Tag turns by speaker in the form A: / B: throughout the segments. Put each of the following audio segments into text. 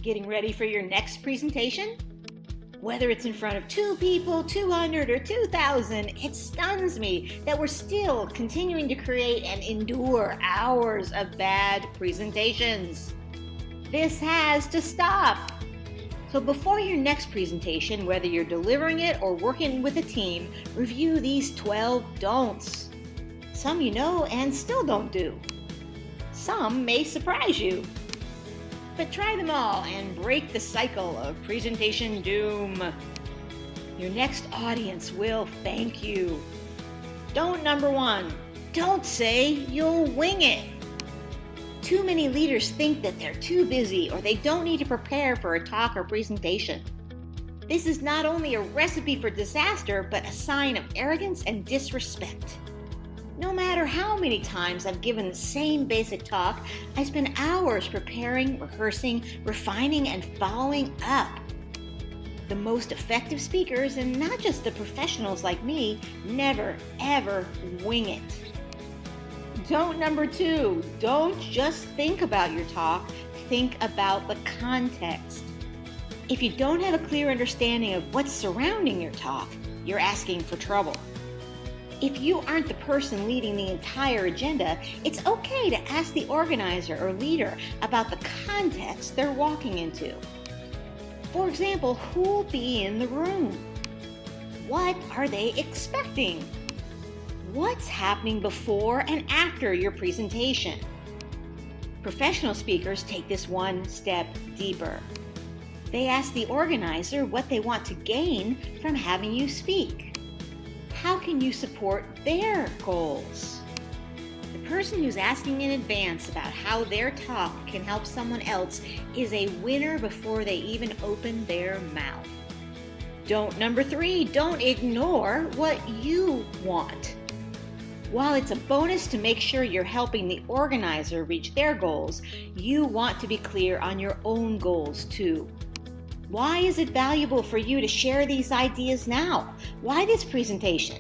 A: Getting ready for your next presentation? Whether it's in front of 2 people, 200, or 2,000, it stuns me that we're still continuing to create and endure hours of bad presentations. This has to stop. So before your next presentation, whether you're delivering it or working with a team, review these 12 don'ts. Some you know and still don't do. Some may surprise you. But try them all and break the cycle of presentation doom. Your next audience will thank you. Don't number 1, don't say you'll wing it. Too many leaders think that they're too busy or they don't need to prepare for a talk or presentation. This is not only a recipe for disaster, but a sign of arrogance and disrespect. No matter how many times I've given the same basic talk, I spend hours preparing, rehearsing, refining, and following up. The most effective speakers, and not just the professionals like me, never, ever wing it. Don't number 2, don't just think about your talk, think about the context. If you don't have a clear understanding of what's surrounding your talk, you're asking for trouble. If you aren't the person leading the entire agenda, it's okay to ask the organizer or leader about the context they're walking into. For example, who'll be in the room? What are they expecting? What's happening before and after your presentation? Professional speakers take this one step deeper. They ask the organizer what they want to gain from having you speak. How can you support their goals? The person who's asking in advance about how their talk can help someone else is a winner before they even open their mouth. Don't number 3, don't ignore what you want. While it's a bonus to make sure you're helping the organizer reach their goals, you want to be clear on your own goals too. Why is it valuable for you to share these ideas now? Why this presentation?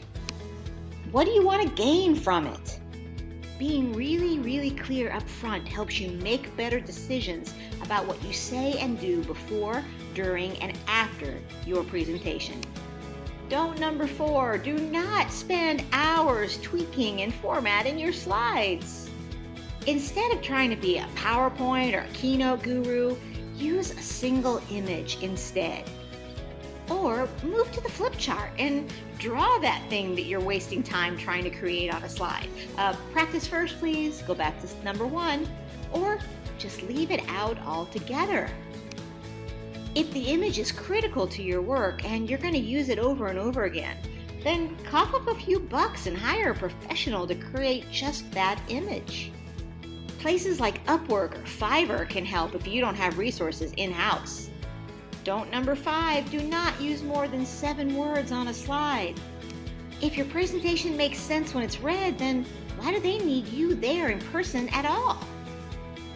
A: What do you want to gain from it? Being really clear up front helps you make better decisions about what you say and do before, during, and after your presentation. Don't number 4, do not spend hours tweaking and formatting your slides. Instead of trying to be a PowerPoint or a keynote guru, use a single image instead. Or move to the flip chart and draw that thing that you're wasting time trying to create on a slide. Practice first, please. Go back to number 1. Or just leave it out altogether. If the image is critical to your work and you're going to use it over and over again, then cough up a few bucks and hire a professional to create just that image. Places like Upwork or Fiverr can help if you don't have resources in-house. Don't number 5, do not use more than 7 words on a slide. If your presentation makes sense when it's read, then why do they need you there in person at all?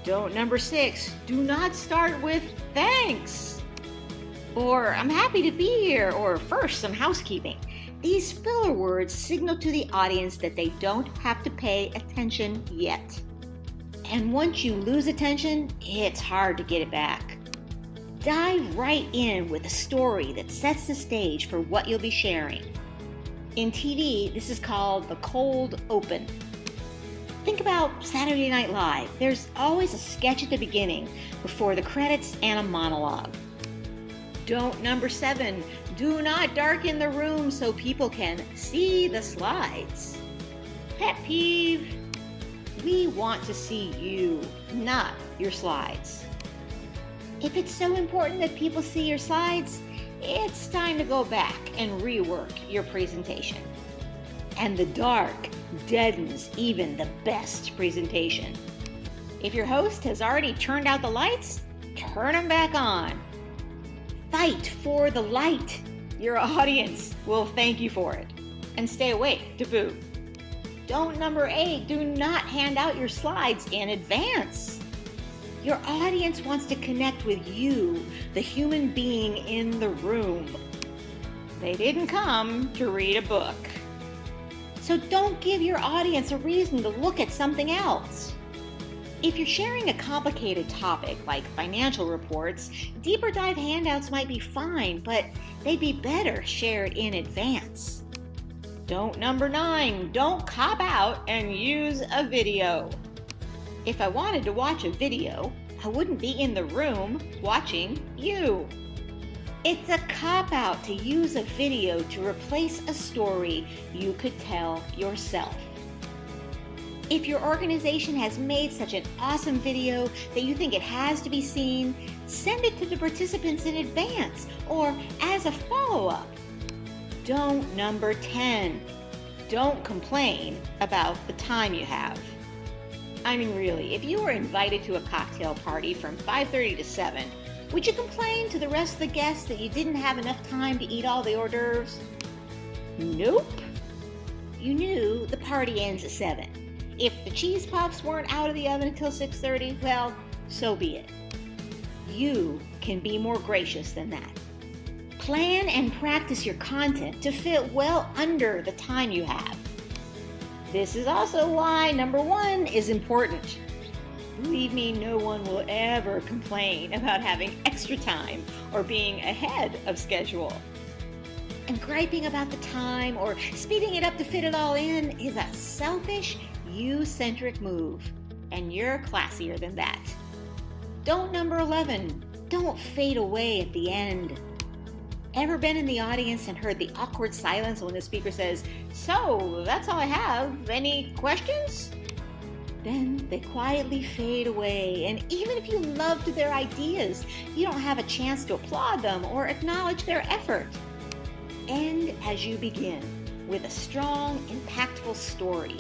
A: Don't number 6, do not start with thanks. Or I'm happy to be here, or first some housekeeping. These filler words signal to the audience that they don't have to pay attention yet. And once you lose attention, it's hard to get it back. Dive right in with a story that sets the stage for what you'll be sharing. In TV, this is called the cold open. Think about Saturday Night Live. There's always a sketch at the beginning, before the credits and a monologue. Don't number 7, do not darken the room so people can see the slides. Pet peeve. We want to see you, not your slides. If it's so important that people see your slides, it's time to go back and rework your presentation. And the dark deadens even the best presentation. If your host has already turned out the lights, turn them back on. Fight for the light. Your audience will thank you for it. And stay awake to boot. Don't number 8, do not hand out your slides in advance. Your audience wants to connect with you, the human being in the room. They didn't come to read a book. So don't give your audience a reason to look at something else. If you're sharing a complicated topic like financial reports, deeper dive handouts might be fine, but they'd be better shared in advance. Don't number 9, don't cop out and use a video. If I wanted to watch a video, I wouldn't be in the room watching you. It's a cop-out to use a video to replace a story you could tell yourself. If your organization has made such an awesome video that you think it has to be seen, send it to the participants in advance or as a follow-up. Don't number 10. Don't complain about the time you have. I mean, really, if you were invited to a cocktail party from 5:30 to 7, would you complain to the rest of the guests that you didn't have enough time to eat all the hors d'oeuvres? Nope. You knew the party ends at 7. If the cheese puffs weren't out of the oven until 6:30, well, so be it. You can be more gracious than that. Plan and practice your content to fit well under the time you have. This is also why number 1 is important. Believe me, no one will ever complain about having extra time or being ahead of schedule. And griping about the time or speeding it up to fit it all in is a selfish, you-centric move, and you're classier than that. Don't number 11. Don't fade away at the end. Ever been in the audience and heard the awkward silence when the speaker says, "So, that's all I have. Any questions?" Then they quietly fade away, and even if you loved their ideas, you don't have a chance to applaud them or acknowledge their effort. End as you begin, with a strong, impactful story.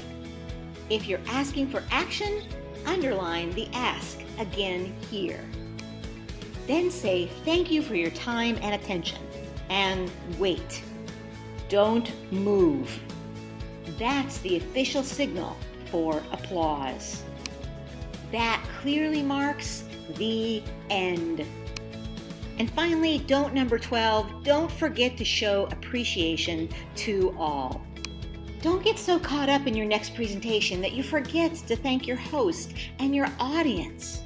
A: If you're asking for action, underline the ask again here. Then say thank you for your time and attention. And wait. Don't move. That's the official signal for applause. That clearly marks the end. And finally, don't number 12, don't forget to show appreciation to all. Don't get so caught up in your next presentation that you forget to thank your host and your audience.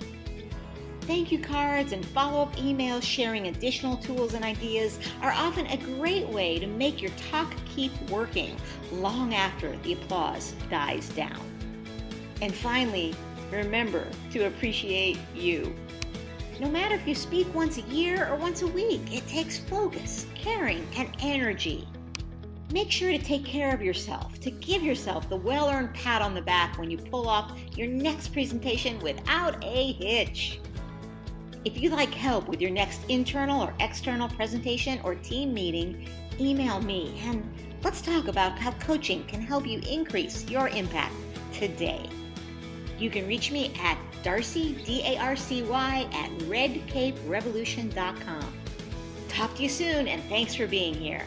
A: Thank you cards and follow-up emails sharing additional tools and ideas are often a great way to make your talk keep working long after the applause dies down. And finally, remember to appreciate you. No matter if you speak once a year or once a week, it takes focus, caring, and energy. Make sure to take care of yourself, to give yourself the well-earned pat on the back when you pull off your next presentation without a hitch. If you'd like help with your next internal or external presentation or team meeting, email me and let's talk about how coaching can help you increase your impact today. You can reach me at Darcy, D-A-R-C-Y, at redcaperevolution.com. Talk to you soon, and thanks for being here.